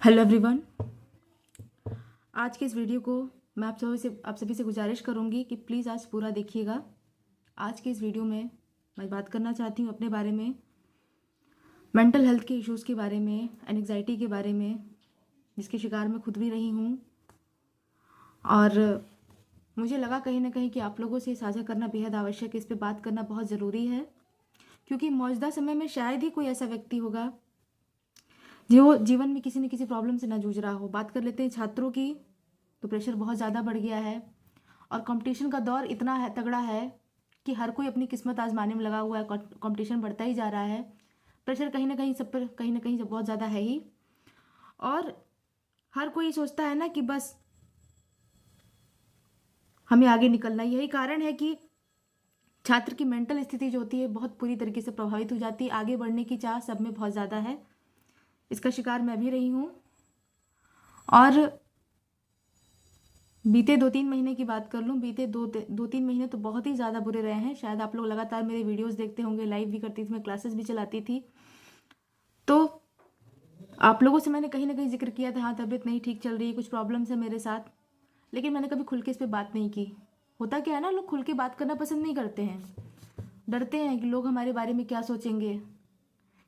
Hello everyone. आज के इस वीडियो को मैं आप सभी से गुजारिश करूंगी कि प्लीज़ आज पूरा देखिएगा। आज के इस वीडियो में मैं बात करना चाहती हूँ अपने बारे में, मेंटल हेल्थ के इश्यूज़ के बारे में, एंग्जाइटी के बारे में, जिसकी शिकार मैं खुद भी रही हूँ। और मुझे लगा कहीं ना कहीं कि आप लोगों से साझा करना बेहद आवश्यक है, इस पर बात करना बहुत ज़रूरी है, क्योंकि मौजूदा समय में शायद ही कोई ऐसा व्यक्ति होगा जो जीवन में किसी न किसी प्रॉब्लम से ना जूझ रहा हो। बात कर लेते हैं छात्रों की, तो प्रेशर बहुत ज़्यादा बढ़ गया है और कंपटीशन का दौर इतना है तगड़ा है कि हर कोई अपनी किस्मत आजमाने में लगा हुआ है। कंपटीशन बढ़ता ही जा रहा है। प्रेशर कहीं ना कहीं सब पर कहीं ना कहीं बहुत ज़्यादा है ही, और हर कोई सोचता है ना कि बस हमें आगे निकलना। यही कारण है कि छात्र की मेंटल स्थिति जो होती है बहुत पूरी तरीके से प्रभावित हो जाती है। आगे बढ़ने की चाह सब में बहुत ज़्यादा है, इसका शिकार मैं भी रही हूँ। और बीते 2-3 महीने की बात कर लूँ, बीते दो तीन महीने तो बहुत ही ज़्यादा बुरे रहे हैं। शायद आप लोग लगातार मेरे वीडियोस देखते होंगे, लाइव भी करती थी मैं, क्लासेस भी चलाती थी, तो आप लोगों से मैंने कहीं ना कहीं जिक्र किया था, हाँ तबीयत नहीं ठीक चल रही है, कुछ प्रॉब्लम्स है मेरे साथ, लेकिन मैंने कभी खुल के इस पर बात नहीं की। होता क्या है ना, लोग खुल के बात करना पसंद नहीं करते हैं, डरते हैं कि लोग हमारे बारे में क्या सोचेंगे,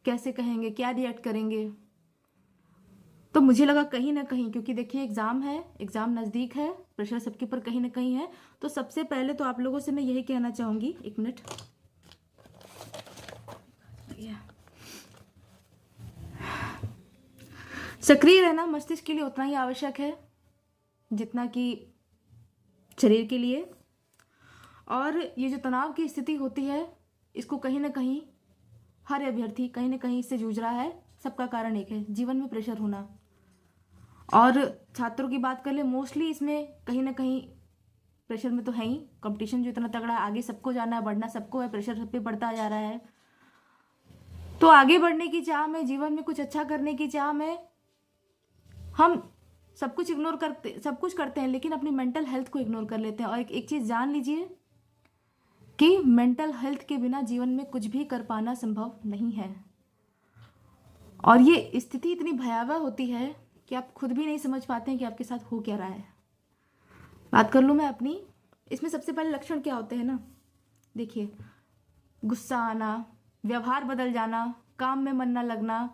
कैसे कहेंगे, क्या रिएक्ट करेंगे। तो मुझे लगा कहीं ना कहीं, क्योंकि देखिए एग्ज़ाम है, एग्ज़ाम नज़दीक है, प्रेशर सबके ऊपर कहीं ना कहीं है, तो सबसे पहले तो आप लोगों से मैं यही कहना चाहूँगी, एक मिनट, सक्रिय रहना मस्तिष्क के लिए उतना ही आवश्यक है जितना कि शरीर के लिए। और ये जो तनाव की स्थिति होती है, इसको कहीं ना कहीं हर अभ्यर्थी कहीं ना कहीं इससे जूझ रहा है। सबका कारण एक है, जीवन में प्रेशर होना। और छात्रों की बात कर ले, मोस्टली इसमें कहीं ना कहीं प्रेशर में तो है ही। कंपटीशन जो इतना तगड़ा है, आगे सबको जाना है, बढ़ना सबको है, प्रेशर सब पे बढ़ता जा रहा है। तो आगे बढ़ने की चाह में, जीवन में कुछ अच्छा करने की चाह में हम सब कुछ करते हैं, लेकिन अपनी मेंटल हेल्थ को इग्नोर कर लेते हैं। और एक चीज़ जान लीजिए कि मेंटल हेल्थ के बिना जीवन में कुछ भी कर पाना संभव नहीं है। और ये स्थिति इतनी भयावह होती है कि आप खुद भी नहीं समझ पाते हैं कि आपके साथ हो क्या रहा है। बात कर लूँ मैं अपनी, इसमें सबसे पहले लक्षण क्या होते हैं ना, देखिए, गुस्सा आना, व्यवहार बदल जाना, काम में मन न लगना,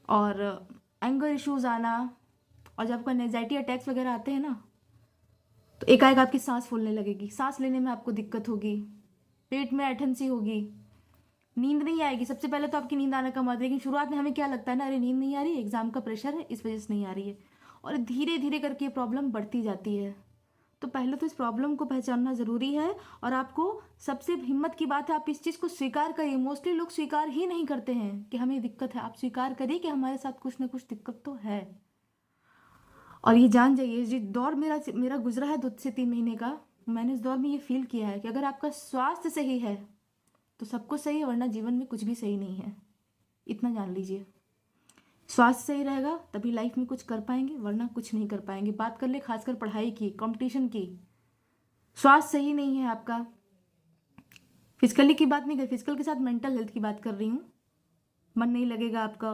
और एंगर इश्यूज आना। और जब आपको एंजाइटी अटैक्स वगैरह आते हैं ना, तो एकाएक आपकी सांस फूलने लगेगी, सांस लेने में आपको दिक्कत होगी, पेट में ऐंठन सी होगी, नींद नहीं आएगी। सबसे पहले तो आपकी नींद आना कम आती है, लेकिन शुरुआत में हमें क्या लगता है ना, अरे नींद नहीं आ रही, एग्जाम का प्रेशर है इस वजह से नहीं आ रही है। और धीरे धीरे करके ये प्रॉब्लम बढ़ती जाती है। तो पहले तो इस प्रॉब्लम को पहचानना ज़रूरी है, और आपको सबसे हिम्मत की बात है, आप इस चीज़ को स्वीकार करिए। मोस्टली लोग स्वीकार ही नहीं करते हैं कि हमें दिक्कत है। आप स्वीकार करिए कि हमारे साथ कुछ ना कुछ दिक्कत तो है। और ये जान जाइए, जो दौर मेरा गुजरा है 2 से 3 महीने का, मैंने इस दौर में ये फील किया है कि अगर आपका स्वास्थ्य सही है तो सब कुछ सही है, वरना जीवन में कुछ भी सही नहीं है। इतना जान लीजिए, स्वास्थ्य सही रहेगा तभी लाइफ में कुछ कर पाएंगे, वरना कुछ नहीं कर पाएंगे। बात कर ले खासकर पढ़ाई की, कंपटीशन की, स्वास्थ्य सही नहीं है आपका, फिजिकली की बात नहीं कर, फिजिकल के साथ मेंटल हेल्थ की बात कर रही हूँ, मन नहीं लगेगा आपका,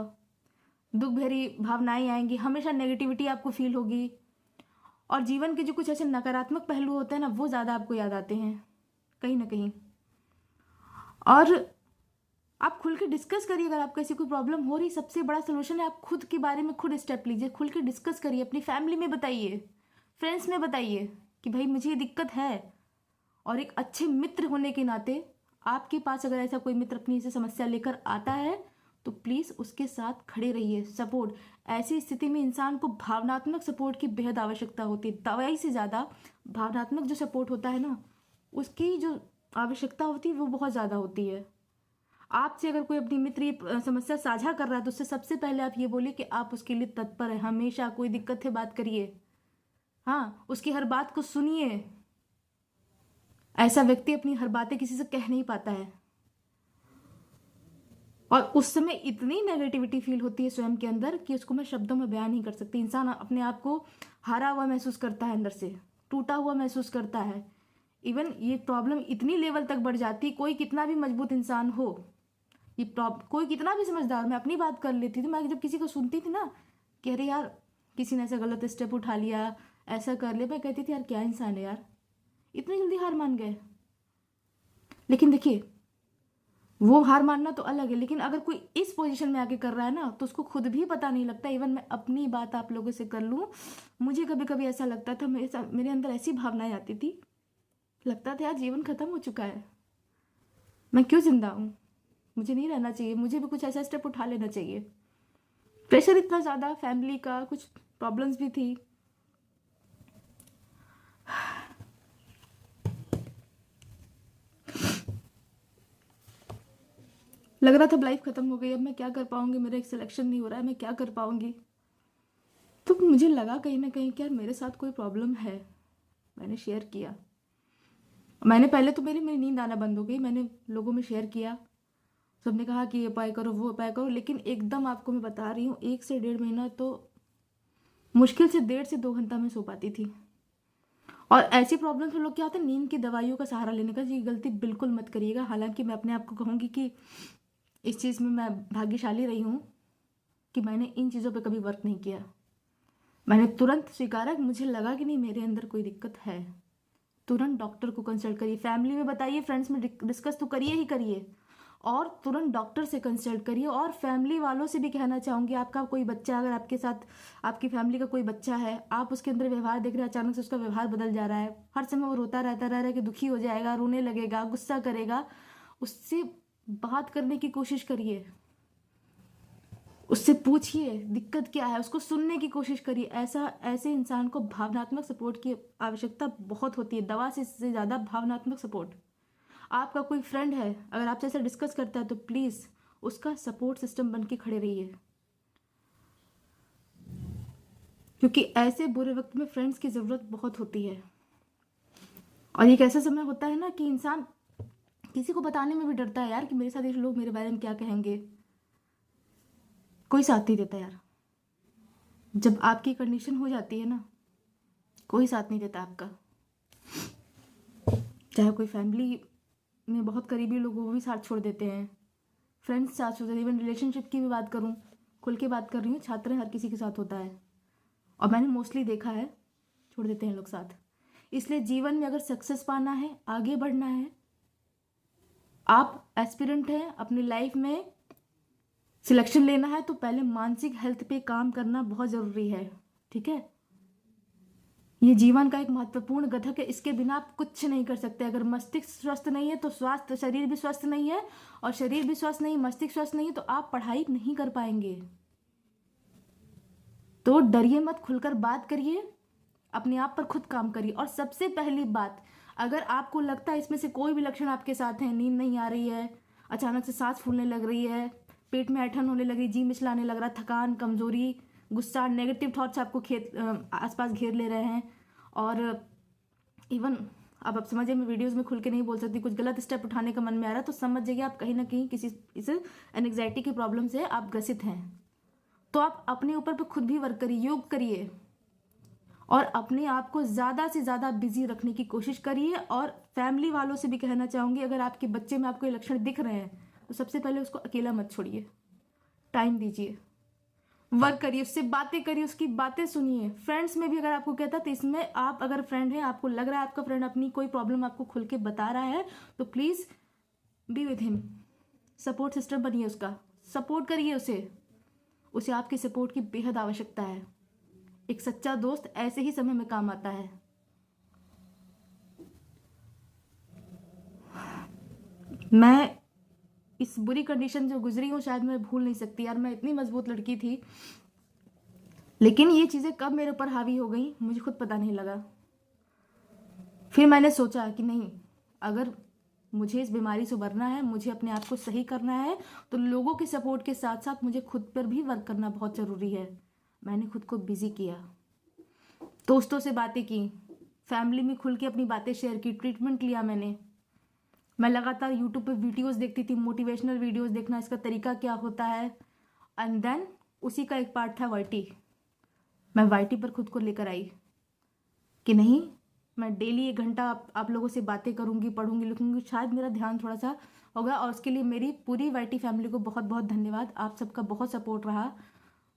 दुख भरी भावनाएं आएंगी, हमेशा नेगेटिविटी आपको फील होगी, और जीवन के जो कुछ ऐसे नकारात्मक पहलू होते हैं ना, वो ज़्यादा आपको याद आते हैं कहीं ना कहीं। और आप खुल के डिस्कस करिए, अगर आपको ऐसी कोई प्रॉब्लम हो रही, सबसे बड़ा सोल्यूशन है आप खुद के बारे में खुद स्टेप लीजिए, खुल के डिस्कस करिए, अपनी फैमिली में बताइए, फ्रेंड्स में बताइए कि भाई मुझे ये दिक्कत है। और एक अच्छे मित्र होने के नाते, आपके पास अगर ऐसा कोई मित्र अपनी ऐसी समस्या लेकर आता है तो प्लीज़ उसके साथ खड़े रहिए। सपोर्ट, ऐसी स्थिति में इंसान को भावनात्मक सपोर्ट की बेहद आवश्यकता होती है। दवाई से ज़्यादा भावनात्मक जो सपोर्ट होता है ना, उसकी जो आवश्यकता होती है वो बहुत ज़्यादा होती है। आपसे अगर कोई अपनी मित्र ये समस्या साझा कर रहा है, तो उससे सबसे पहले आप ये बोलिए कि आप उसके लिए तत्पर है। हमेशा कोई दिक्कत है बात करिए, हाँ, उसकी हर बात को सुनिए। ऐसा व्यक्ति अपनी हर बातें किसी से कह नहीं पाता है, और उस समय इतनी नेगेटिविटी फील होती है स्वयं के अंदर कि उसको मैं शब्दों में बयान नहीं कर सकती। इंसान अपने आप को हारा हुआ महसूस करता है, अंदर से टूटा हुआ महसूस करता है। इवन ये प्रॉब्लम इतनी लेवल तक बढ़ जाती, कोई कितना भी मजबूत इंसान हो, ये कोई कितना भी समझदार, मैं अपनी बात कर लेती थी, मैं जब किसी को सुनती थी ना कि अरे यार किसी ने ऐसा गलत स्टेप उठा लिया, ऐसा कर लिया। मैं कहती थी यार क्या इंसान है यार, इतनी जल्दी हार मान गए। लेकिन देखिए, वो हार मानना तो अलग है, लेकिन अगर कोई इस पोजीशन में आके कर रहा है ना, तो उसको खुद भी पता नहीं लगता। इवन मैं अपनी बात आप लोगों से कर लूँ, मुझे कभी कभी ऐसा लगता था, मेरे अंदर ऐसी भावनाएं आती थी, लगता था यार जीवन खत्म हो चुका है, मैं क्यों जिंदा हूँ, मुझे नहीं रहना चाहिए, मुझे भी कुछ ऐसा स्टेप उठा लेना चाहिए। प्रेशर इतना ज़्यादा, फैमिली का कुछ प्रॉब्लम्स भी थी। लग रहा था लाइफ खत्म हो गई, अब मैं क्या कर पाऊंगी, मेरा एक सिलेक्शन नहीं हो रहा है, मैं क्या कर पाऊंगी। तो मुझे लगा कहीं ना कहीं कि यार मेरे साथ कोई प्रॉब्लम है। मैंने शेयर किया, मैंने पहले तो मेरी मेरी नींद आना बंद हो गई, मैंने लोगों में शेयर किया, सबने कहा कि ये उपाय करो वो उपाय करो, लेकिन एकदम आपको मैं बता रही हूँ 1 से 1.5 महीना तो मुश्किल से 1.5 से 2 घंटा में सो पाती थी। और ऐसी प्रॉब्लम्स में लोग क्या होता है, नींद की दवाइयों का सहारा लेने का, ये गलती बिल्कुल मत करिएगा। हालांकि मैं अपने आप को कहूँगी कि इस चीज़ में मैं भाग्यशाली रही हूँ कि मैंने इन चीज़ों पे कभी वर्क नहीं किया। मैंने तुरंत स्वीकारा कि मुझे लगा कि नहीं मेरे अंदर कोई दिक्कत है, तुरंत डॉक्टर को कंसल्ट करिए, फैमिली में बताइए, फ्रेंड्स में डिस्कस तो करिए ही करिए, और तुरंत डॉक्टर से कंसल्ट करिए। और फैमिली वालों से भी कहना चाहूँगी, आपका कोई बच्चा अगर आपके साथ, आपकी फैमिली का कोई बच्चा है, आप उसके अंदर व्यवहार देख रहे हैं, अचानक से उसका व्यवहार बदल जा रहा है, हर समय वो रोता रहता रह रहा है कि दुखी हो जाएगा, रोने लगेगा, गुस्सा करेगा, उससे बात करने की कोशिश करिए, उससे पूछिए दिक्कत क्या है, उसको सुनने की कोशिश करिए। ऐसे इंसान को भावनात्मक सपोर्ट की आवश्यकता बहुत होती है, दवा से ज़्यादा भावनात्मक सपोर्ट। आपका कोई फ्रेंड है, अगर आपसे ऐसा डिस्कस करता है, तो प्लीज़ उसका सपोर्ट सिस्टम बन के खड़े रहिए, क्योंकि ऐसे बुरे वक्त में फ्रेंड्स की ज़रूरत बहुत होती है। और एक ऐसा समय होता है ना कि इंसान किसी को बताने में भी डरता है यार कि मेरे साथ ये लोग मेरे बारे में क्या कहेंगे, कोई साथ नहीं देता यार। जब आपकी कंडीशन हो जाती है ना, कोई साथ नहीं देता आपका, चाहे कोई फैमिली में बहुत करीबी लोग वो भी साथ छोड़ देते हैं, फ्रेंड्स साथ छोड़ देते हैं। इवन रिलेशनशिप की भी बात करूँ, खुल के बात कर रही हूँ, छात्र हर किसी के साथ होता है, और मैंने मोस्टली देखा है छोड़ देते हैं लोग साथ। इसलिए जीवन में अगर सक्सेस पाना है, आगे बढ़ना है, आप एस्पिरेंट हैं, अपनी लाइफ में सिलेक्शन लेना है, तो पहले मानसिक हेल्थ पे काम करना बहुत ज़रूरी है, ठीक है। ये जीवन का एक महत्वपूर्ण घटक है, इसके बिना आप कुछ नहीं कर सकते। अगर मस्तिष्क स्वस्थ नहीं है तो स्वास्थ्य शरीर भी स्वस्थ नहीं है, और शरीर भी स्वस्थ नहीं, मस्तिष्क स्वस्थ नहीं है, तो आप पढ़ाई नहीं कर पाएंगे। तो डरिए मत, खुलकर बात करिए, अपने आप पर खुद काम करिए। और सबसे पहली बात, अगर आपको लगता है इसमें से कोई भी लक्षण आपके साथ है, नींद नहीं आ रही है, अचानक से सांस फूलने लग रही है, पेट में ऐंठन होने लग रही, जी मिचलाने लग रहा, थकान, कमजोरी, गुस्सा, नेगेटिव थॉट्स आपको आसपास घेर ले रहे हैं, और इवन अब आप समझिए, मैं वीडियोस में खुल के नहीं बोल सकती, कुछ गलत स्टेप उठाने का मन में आ रहा है, तो समझ जाइए आप कहीं ना कहीं किसी इस एंग्जाइटी की प्रॉब्लम से आप ग्रसित हैं। तो आप अपने ऊपर पे खुद भी वर्क करिए, योग करिए, और अपने आप को ज़्यादा से ज़्यादा बिजी रखने की कोशिश करिए। और फैमिली वालों से भी कहना चाहूँगी, अगर आपके बच्चे में आपको ये लक्षण दिख रहे हैं, तो सबसे पहले उसको अकेला मत छोड़िए, टाइम दीजिए, वर्क करिए, उससे बातें करिए, उसकी बातें सुनिए। फ्रेंड्स में भी अगर आपको कहता है, तो इसमें आप अगर फ्रेंड है, आपको लग रहा है आपका फ्रेंड अपनी कोई प्रॉब्लम आपको खुल के बता रहा है, तो please be with him, support system बनिए उसका, सपोर्ट करिए उसे आपके सपोर्ट की बेहद आवश्यकता है। एक सच्चा दोस्त ऐसे ही समय में काम आता है। मैं इस बुरी कंडीशन जो गुजरी हूँ, शायद मैं भूल नहीं सकती यार, मैं इतनी मजबूत लड़की थी, लेकिन ये चीज़ें कब मेरे ऊपर हावी हो गई मुझे खुद पता नहीं लगा। फिर मैंने सोचा कि नहीं, अगर मुझे इस बीमारी से उबरना है, मुझे अपने आप को सही करना है, तो लोगों के सपोर्ट के साथ साथ मुझे खुद पर भी वर्क करना बहुत ज़रूरी है। मैंने खुद को बिजी किया, दोस्तों से बातें की, फैमिली में खुल के अपनी बातें शेयर की, ट्रीटमेंट लिया मैंने। मैं लगातार यूट्यूब पे वीडियोस देखती थी, मोटिवेशनल वीडियोस देखना, इसका तरीका क्या होता है, एंड देन उसी का एक पार्ट था वाईटी। मैं वाईटी पर खुद को लेकर आई कि नहीं, मैं डेली 1 घंटा आप लोगों से बातें करूंगी, पढ़ूंगी, लिखूंगी, शायद मेरा ध्यान थोड़ा सा होगा। और उसके लिए मेरी पूरी वाईटी फैमिली को बहुत बहुत धन्यवाद, आप सबका बहुत सपोर्ट रहा।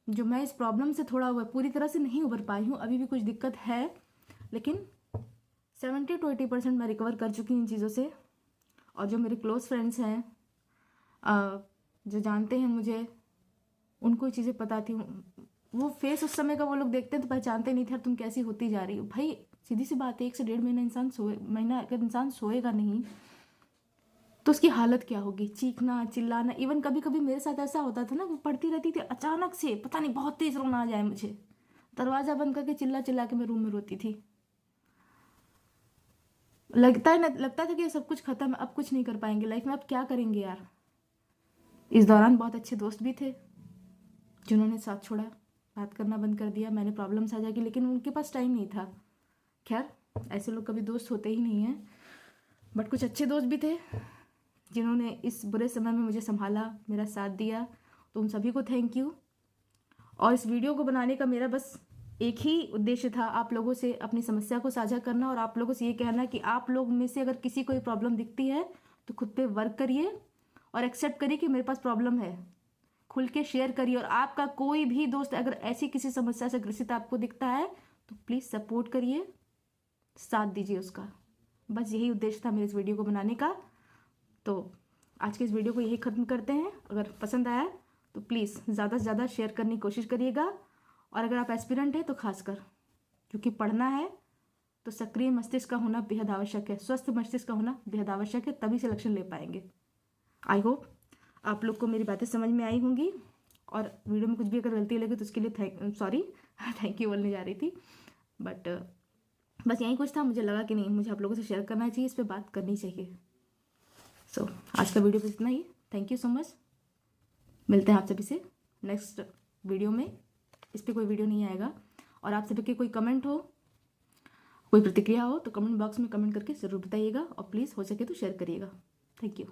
जो मैं इस प्रॉब्लम से थोड़ा पूरी तरह से नहीं उभर पाई हूँ, अभी भी कुछ दिक्कत है, लेकिन 70 to 80% मैं रिकवर कर चुकी हूँ इन चीज़ों से। और जो मेरे क्लोज फ्रेंड्स हैं, जो जानते हैं मुझे, उनको ये चीज़ें पता थी। वो फेस उस समय का वो लोग देखते हैं तो पहचानते नहीं थे तुम कैसी होती जा रही हो। भाई सीधी सी बात है, 1 से 1.5 महीना अगर इंसान सोएगा नहीं तो उसकी हालत क्या होगी। चीखना चिल्लाना, इवन कभी कभी मेरे साथ ऐसा होता था ना, वो पढ़ती रहती थी, अचानक से पता नहीं बहुत तेज रोना आ जाए मुझे, दरवाज़ा बंद करके चिल्ला चिल्ला के मैं रूम में रोती थी। लगता था कि सब कुछ खत्म, अब कुछ नहीं कर पाएंगे लाइफ में, अब क्या करेंगे यार। इस दौरान बहुत अच्छे दोस्त भी थे जिन्होंने साथ छोड़ा, बात करना बंद कर दिया, मैंने प्रॉब्लम साझा की, लेकिन उनके पास टाइम नहीं था। खैर ऐसे लोग कभी दोस्त होते ही नहीं हैं, बट कुछ अच्छे दोस्त भी थे जिन्होंने इस बुरे समय में मुझे संभाला, मेरा साथ दिया। तो उन सभी को थैंक यू। और इस वीडियो को बनाने का मेरा बस एक ही उद्देश्य था, आप लोगों से अपनी समस्या को साझा करना और आप लोगों से ये कहना कि आप लोग में से अगर किसी को ये प्रॉब्लम दिखती है तो खुद पे वर्क करिए और एक्सेप्ट करिए कि मेरे पास प्रॉब्लम है, खुल के शेयर करिए। और आपका कोई भी दोस्त अगर ऐसी किसी समस्या से ग्रसित आपको दिखता है तो प्लीज़ सपोर्ट करिए, साथ दीजिए उसका। बस यही उद्देश्य था मेरे इस वीडियो को बनाने का। तो आज के इस वीडियो को यही ख़त्म करते हैं। अगर पसंद आया तो प्लीज़ ज़्यादा से ज़्यादा शेयर करने की कोशिश करिएगा। और अगर आप एस्पिरेंट हैं तो खासकर, क्योंकि पढ़ना है तो सक्रिय मस्तिष्क का होना बेहद आवश्यक है, स्वस्थ मस्तिष्क का होना बेहद आवश्यक है, तभी सिलेक्शन ले पाएंगे। आई होप आप लोग को मेरी बातें समझ में आई होंगी। और वीडियो में कुछ भी अगर गलती लगे तो उसके लिए थैंक यू बोलने जा रही थी, बट बस यही कुछ था। मुझे लगा कि नहीं, मुझे आप लोगों से शेयर करना चाहिए, इस पर बात करनी चाहिए। आज का वीडियो बस इतना ही। Thank you so much. मिलते हैं आप सभी से नेक्स्ट वीडियो में। इस पर कोई वीडियो नहीं आएगा। और आप सभी के कोई कमेंट हो, कोई प्रतिक्रिया हो तो कमेंट बॉक्स में कमेंट करके ज़रूर बताइएगा। और प्लीज़ हो सके तो शेयर करिएगा। Thank you.